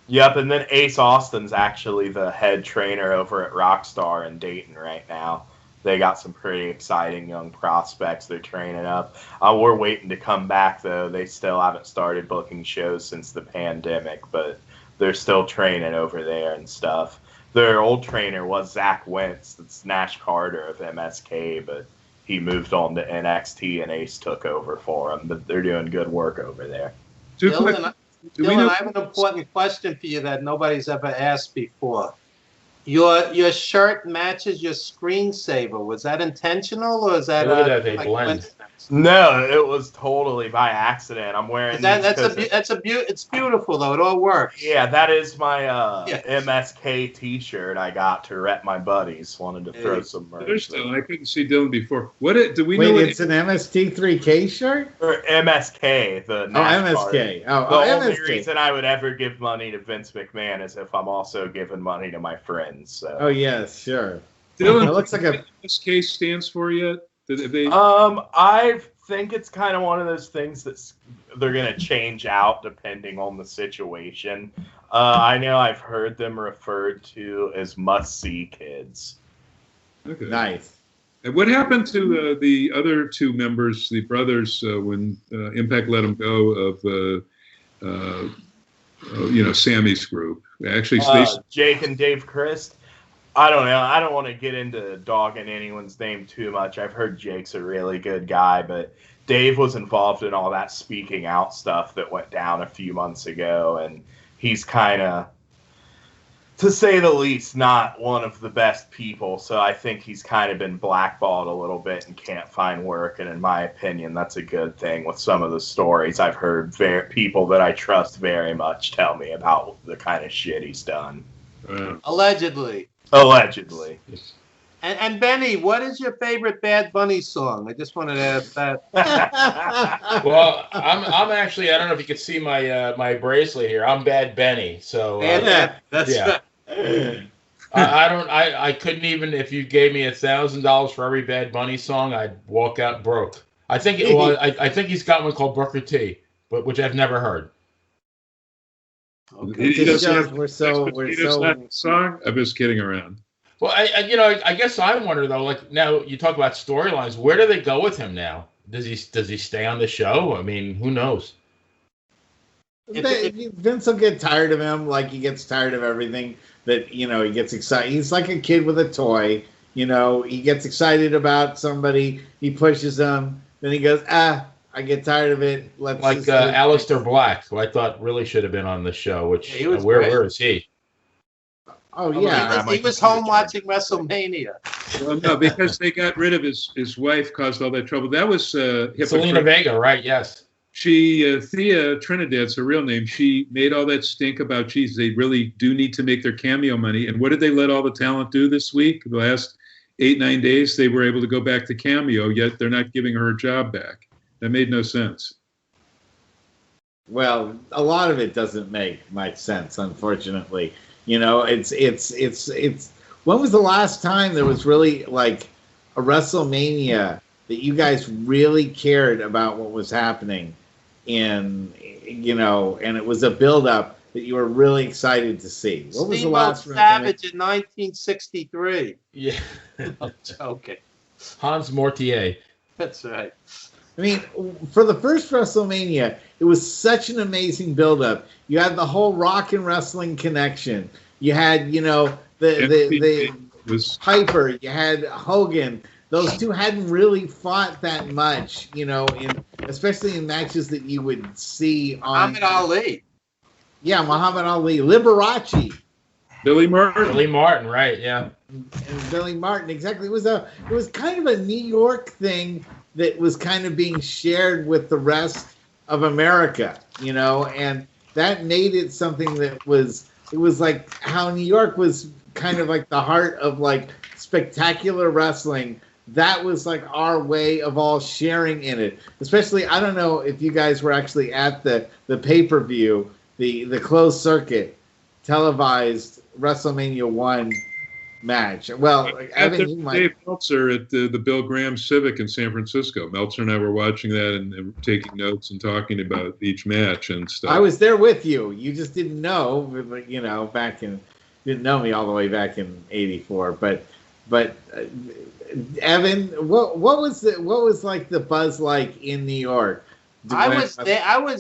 Yep, and then Ace Austin's actually the head trainer over at Rockstar in Dayton right now. They got some pretty exciting young prospects they're training up. We're waiting to come back, though. They still haven't started booking shows since the pandemic, but they're still training over there and stuff. Their old trainer was Zach Wentz. That's Nash Carter of MSK, but he moved on to NXT, and Ace took over for him. But they're doing good work over there. Dylan, I have an important question for you that nobody's ever asked before. Your shirt matches your screensaver. Was that intentional, or is that blend? No, it was totally by accident. I'm wearing it's beautiful though. It all works. Yeah, that is my MSK T-shirt I got to rep my buddies. Wanted to throw some merch. I couldn't see Dylan before. Do we know? Wait, it's an MST3K shirt? Or MSK, the MSK. The only reason I would ever give money to Vince McMahon is if I'm also giving money to my friends. So. Oh yes, sure. Dylan, it looks like a MSK stands for yet? I think it's kind of one of those things that they're going to change out depending on the situation. I know I've heard them referred to as must-see kids. Okay. Nice. And what happened to the other two members, the brothers, when Impact let them go of, Sammy's group? Actually, Jake and Dave Christ. I don't know. I don't want to get into dogging anyone's name too much. I've heard Jake's a really good guy, but Dave was involved in all that speaking out stuff that went down a few months ago, and he's kind of, to say the least, not one of the best people. So I think he's kind of been blackballed a little bit and can't find work. And in my opinion, that's a good thing with some of the stories I've heard. People that I trust very much tell me about the kind of shit he's done. Allegedly. And Benny, what is your favorite Bad Bunny song? I just wanted to ask that. Well, I'm actually, I don't know if you can see my bracelet here. I'm Bad Benny, so I couldn't even, if you gave me $1,000 for every Bad Bunny song, I'd walk out broke. I think he's got one called Booker T, which I've never heard. Okay. We're so song. I'm just kidding around. Well, I guess I wonder though. Like now, you talk about storylines. Where do they go with him now? Does he stay on the show? I mean, who knows? Vince will get tired of him, like he gets tired of everything. That he gets excited. He's like a kid with a toy. He gets excited about somebody. He pushes them. Then he goes, I get tired of it. Like Aleister Black, who I thought really should have been on the show. Which where is he? Oh yeah, he was home watching WrestleMania. Well, no, because they got rid of his wife, caused all that trouble. That was Selena Vega, right? Yes. She Thea Trinidad's her real name. She made all that stink about, geez, they really do need to make their cameo money. And what did they let all the talent do this week? The last 8-9 days, they were able to go back to Cameo, yet they're not giving her job back. That made no sense. Well, a lot of it doesn't make much sense, unfortunately. It's when was the last time there was really like a WrestleMania that you guys really cared about what was happening and it was a build-up that you were really excited to see? What was the last Savage in 1963? Yeah. I'm joking. Hans Mortier. That's right. I mean, for the first WrestleMania, it was such an amazing build-up. You had the whole rock and wrestling connection. You had, the Piper. You had Hogan. Those two hadn't really fought that much, especially in matches that you would see on Muhammad Ali. Yeah, Muhammad Ali, Liberace, Billy Martin, right? Yeah, and Billy Martin. Exactly. It was kind of a New York thing that was kind of being shared with the rest of America, and that made it something that it was like how New York was kind of like the heart of like spectacular wrestling. That was like our way of all sharing in it. Especially, I don't know if you guys were actually at the pay-per-view, the closed circuit televised WrestleMania 1 match. Well, Evan, you might. Dave Meltzer at the Bill Graham Civic in San Francisco. Meltzer and I were watching that and taking notes and talking about each match and stuff. I was there with you. You just didn't know, didn't know me all the way back in '84. But Evan, what was like the buzz like in New York? I was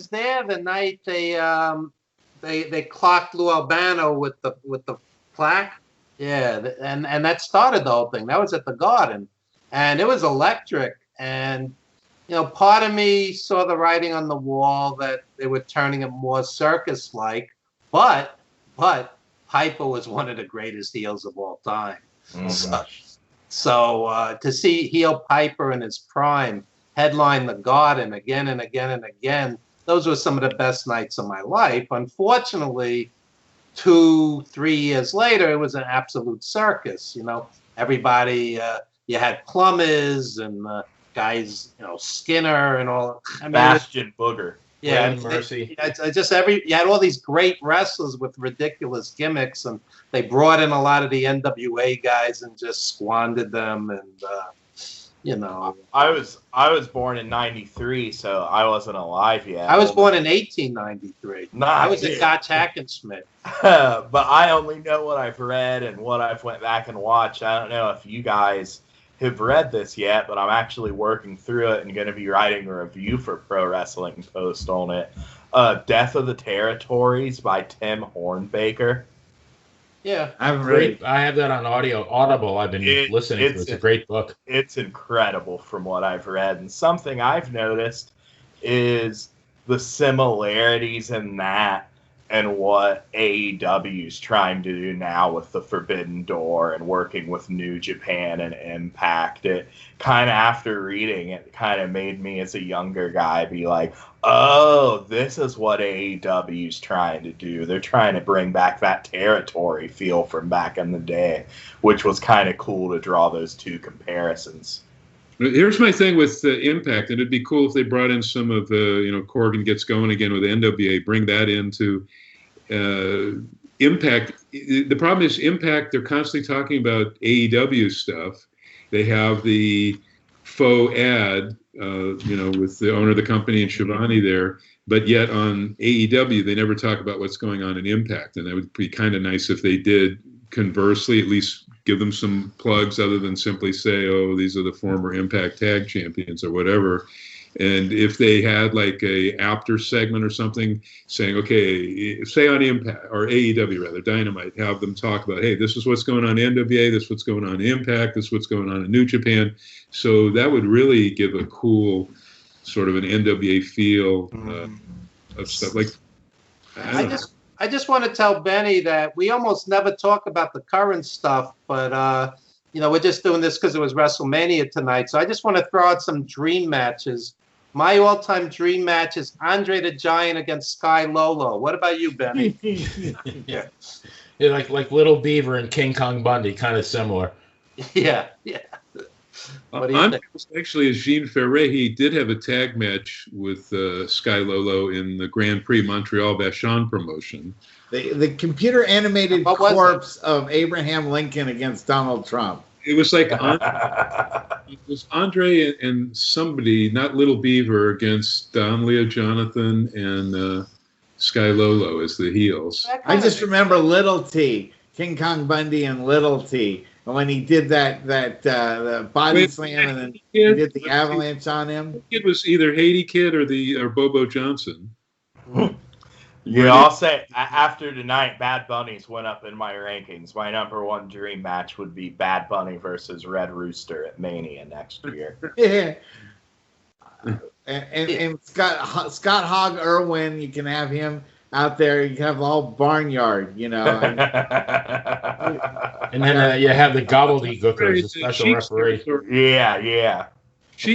there the night they clocked Lou Albano with the plaque. Yeah, and that started the whole thing. That was at the Garden, and it was electric. And part of me saw the writing on the wall that they were turning it more circus-like. But Piper was one of the greatest heels of all time. Mm-hmm. So to see heel Piper in his prime headline the Garden again and again and again, those were some of the best nights of my life. Unfortunately, 2-3 years later, it was an absolute circus. Everybody, you had plumbers and guys, Skinner and all. Bastion Booger. Yeah, Mercy. You had all these great wrestlers with ridiculous gimmicks, and they brought in a lot of the NWA guys and just squandered them. And I was born in '93, so I wasn't alive yet. I was born in 1893. I was at Gotch Hackenschmidt. But I only know what I've read and what I've went back and watched. I don't know if you guys have read this yet, but I'm actually working through it and going to be writing a review for Pro Wrestling Post on it. Death of the Territories by Tim Hornbaker. Yeah, I have that on Audible. I've been listening to it. It's a great book. It's incredible from what I've read. And something I've noticed is the similarities in that and what AEW is trying to do now with the Forbidden Door and working with New Japan and Impact. It kind of, after reading it, kind of made me as a younger guy be like, oh, this is what AEW is trying to do. They're trying to bring back that territory feel from back in the day, which was kind of cool to draw those two comparisons. Here's my thing with Impact, and it'd be cool if they brought in some of the, Corgan gets going again with NWA, bring that into Impact. The problem is Impact, they're constantly talking about AEW stuff. They have the faux ad, with the owner of the company and Shivani there, but yet on AEW, they never talk about what's going on in Impact, and that would be kind of nice if they did. Conversely, at least give them some plugs other than simply say, oh, these are the former Impact Tag Champions or whatever. And if they had like a after segment or something saying, okay, say on Impact or AEW rather, Dynamite, have them talk about, hey, this is what's going on in NWA, this is what's going on in Impact, this is what's going on in New Japan. So that would really give a cool sort of an NWA feel of stuff. Like, I just want to tell Benny that we almost never talk about the current stuff, but we're just doing this because it was WrestleMania tonight. So I just want to throw out some dream matches. My all-time dream match is Andre the Giant against Sky Lolo. What about you, Benny? Yeah, like Little Beaver and King Kong Bundy, kind of similar. Yeah, yeah. What do you Andre think? was actually, as Jean Ferret, he did have a tag match with Sky Lolo in the Grand Prix Montreal Vachon promotion. The computer animated What was corpse of Abraham Lincoln against Donald Trump. It was like it was Andre and somebody, not Little Beaver, against Don Leo Jonathan and Sky Lolo as the heels. I just remember Little T, King Kong Bundy and Little T. And when he did the body slam and then he did the avalanche on him. It was either Haiti Kid or Bobo Johnson. Yeah, I'll say after tonight, Bad Bunny's went up in my rankings. My number one dream match would be Bad Bunny versus Red Rooster at Mania next year. Yeah. And Scott Hogg Irwin, you can have him out there. You can have the whole barnyard, you know. And then you have the gobbledygook as a special referee. Yeah.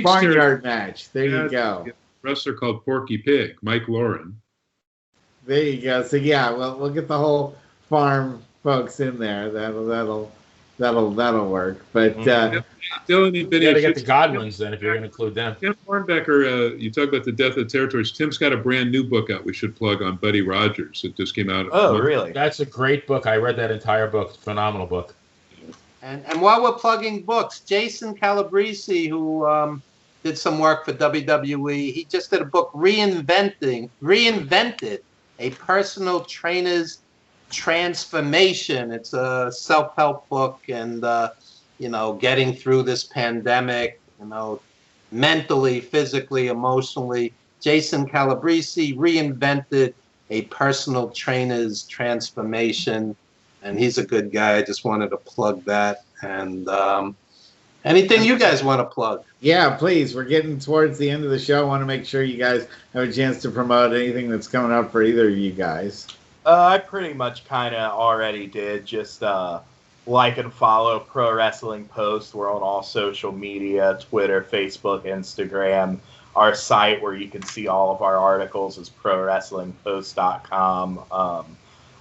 Barnyard match. There you go. A wrestler called Porky Pig, Mike Lauren. There you go. So yeah, we'll get the whole farm folks in there. That'll work. But Dylan and Benny, you got to get the Godwins then if you're going to include them. Tim Hornbecker, you talk about the death of the territories. Tim's got a brand new book out we should plug on Buddy Rogers. It just came out. Oh, really? That's a great book. I read that entire book. It's a phenomenal book. And while we're plugging books, Jason Calabrese, who did some work for WWE, he just did a book Reinvented, a personal trainer's transformation. It's a self-help book and, getting through this pandemic, mentally, physically, emotionally. Jason Calabrese Reinvented, a personal trainer's transformation. And he's a good guy. I just wanted to plug that. And anything you guys want to plug? Yeah, please. We're getting towards the end of the show. I want to make sure you guys have a chance to promote anything that's coming up for either of you guys. I pretty much kind of already did. Just like and follow Pro Wrestling Post. We're on all social media, Twitter, Facebook, Instagram. Our site where you can see all of our articles is prowrestlingpost.com.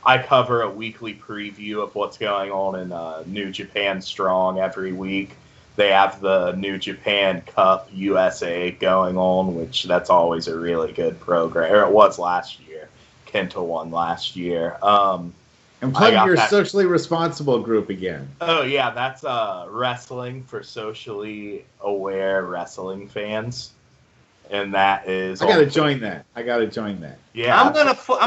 I cover a weekly preview of what's going on in New Japan Strong every week. They have the New Japan Cup USA going on, which that's always a really good program. Or it was last year. Kenta won last year. And plug your socially responsible group again. Oh, yeah. That's Wrestling for Socially Aware Wrestling Fans. And that is... I got to join that. Yeah. I'm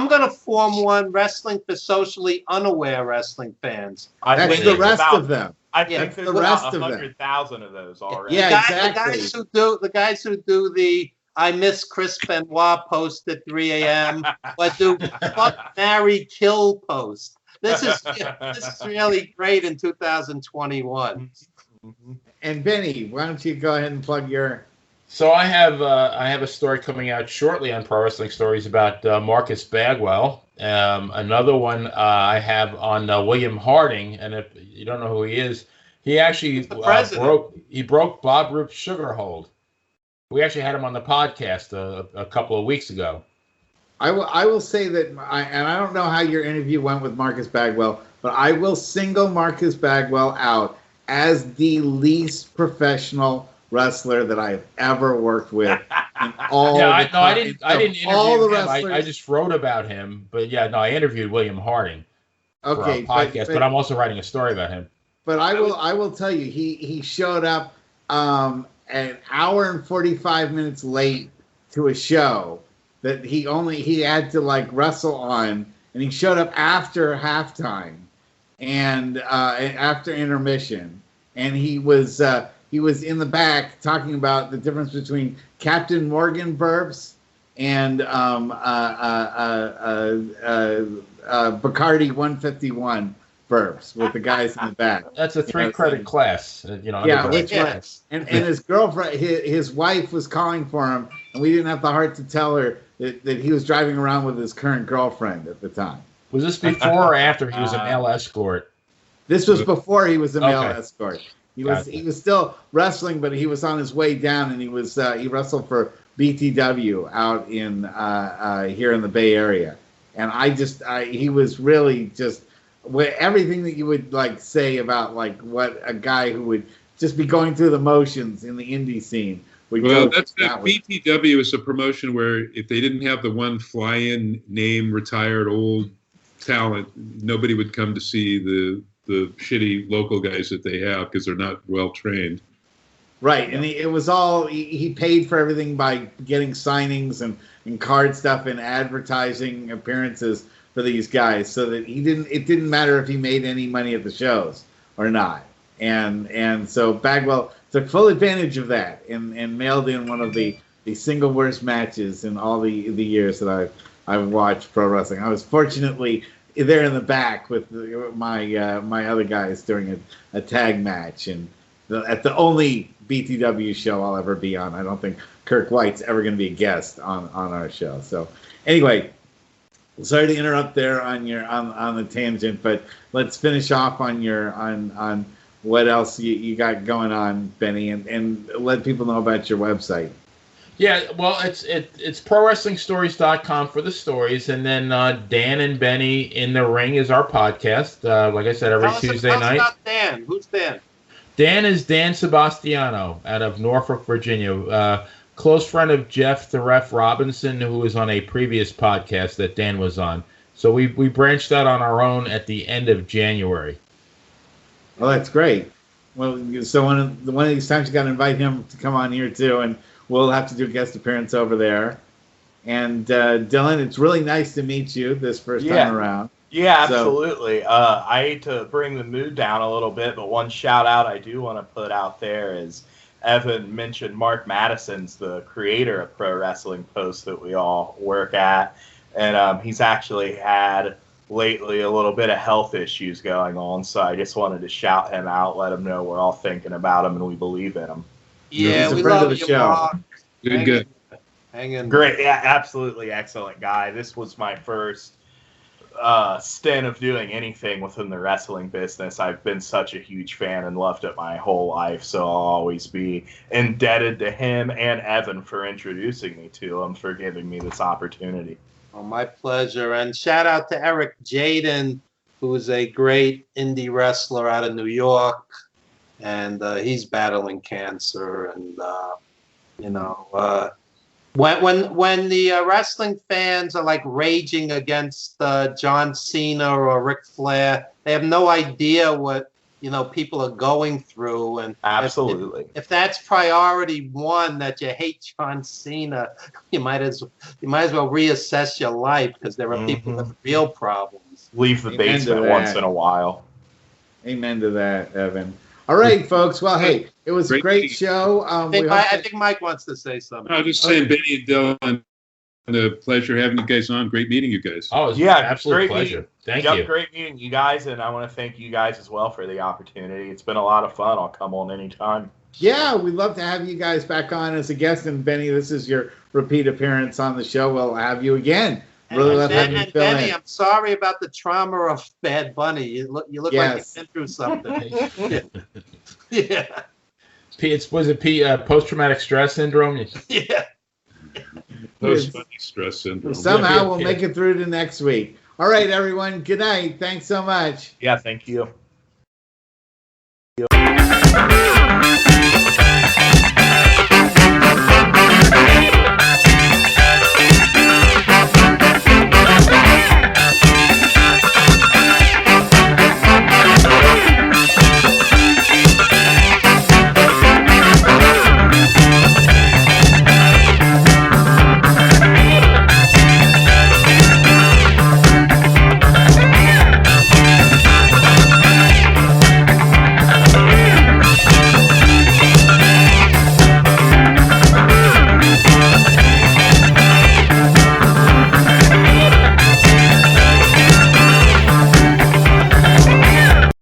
gonna form one, Wrestling for Socially Unaware Wrestling Fans. That's the rest of them. I think there's about 100,000 of those already. Yeah, exactly. The guys who do the I miss Chris Benoit post at 3 a.m. but do fuck, marry, kill post. This is really great in 2021. And Benny, why don't you go ahead and plug your... So I have a story coming out shortly on Pro Wrestling Stories about Marcus Bagwell. Another one I have on William Harding, and if you don't know who he is, he actually broke Bob Roop's sugar hold. We actually had him on the podcast a couple of weeks ago. I will say that, and I don't know how your interview went with Marcus Bagwell, but I will single Marcus Bagwell out as the least professional wrestler that I've ever worked with. I didn't interview all the him. wrestlers. I just wrote about him, but I interviewed William Harding for our podcast, but I'm also writing a story about him. But I will tell you, he showed up an hour and 45 minutes late to a show that he had to wrestle on, and he showed up after halftime and after intermission, and he was in the back talking about the difference between Captain Morgan burps and Bacardi 151 burps with the guys in the back. That's a 3-credit class. Yeah. And his girlfriend, his wife was calling for him, and we didn't have the heart to tell her that he was driving around with his current girlfriend at the time. Was this before or after he was a male escort? This was before he was a male escort. He Gotcha. was still wrestling, but he was on his way down, and he wrestled for BTW out in here in the Bay Area. And he was really just everything that you would like say about like what a guy who would just be going through the motions in the indie scene would Well, go. that's that BTW is a promotion where if they didn't have the one fly-in name retired old talent, nobody would come to see the shitty local guys that they have because they're not well trained. Right, and it was all he paid for everything by getting signings and card stuff and advertising appearances for these guys, so that it didn't matter if he made any money at the shows or not. And so Bagwell took full advantage of that and mailed in one of the single worst matches in all the years that I've watched pro wrestling. I was fortunately there in the back with my other guys during a tag match, and at the only BTW show I'll ever be on. I don't think Kirk White's ever going to be a guest on our show. So anyway, sorry to interrupt there on the tangent, but let's finish off on what else you got going on, Benny, and let people know about your website. Yeah, well, it's ProWrestlingStories.com for the stories, and then Dan and Benny in the Ring is our podcast. Like I said, every Tuesday night. Tell us about Dan. Who's Dan? Dan is Dan Sebastiano out of Norfolk, Virginia. Close friend of Jeff the Ref Robinson, who was on a previous podcast that Dan was on. So we branched out on our own at the end of January. Well, that's great. Well, so one of these times you got to invite him to come on here too, and we'll have to do a guest appearance over there. And Dylan, it's really nice to meet you this first time around. Yeah, absolutely. I hate to bring the mood down a little bit, but one shout out I do want to put out there is Evan mentioned Mark Madison's the creator of Pro Wrestling Post that we all work at, and he's actually had lately a little bit of health issues going on, so I just wanted to shout him out, let him know we're all thinking about him and we believe in him. Yeah, we love you, Mark. Good. Hang in. Great, yeah, absolutely excellent guy. This was my first stint of doing anything within the wrestling business. I've been such a huge fan and loved it my whole life, so I'll always be indebted to him and Evan for introducing me to him, for giving me this opportunity. Oh, my pleasure. And shout out to Eric Jaden, who is a great indie wrestler out of New York, and he's battling cancer. And when the wrestling fans are like raging against John Cena or Ric Flair, they have no idea what people are going through. And absolutely, if that's priority one, that you hate John Cena, you might as well reassess your life, because there are people with real problems. Leave the basement once in a while. Amen to that, Evan. All right, folks. Well, hey, it was a great show. I think Mike wants to say something. I was just saying, Benny and Dylan, a pleasure having you guys on. Great meeting you guys. Oh, yeah, absolute pleasure. Thank you. Great meeting you guys, and I want to thank you guys as well for the opportunity. It's been a lot of fun. I'll come on anytime. Yeah, we'd love to have you guys back on as a guest. And Benny, this is your repeat appearance on the show. We'll have you again. Really love having you fill Benny, in. I'm sorry about the trauma of Bad Bunny. You look like you've been through something. Yeah. Was it post-traumatic stress syndrome? Yeah. Post-traumatic stress syndrome. Somehow we'll make it through to next week. All right, everyone. Good night. Thanks so much. Yeah, thank you.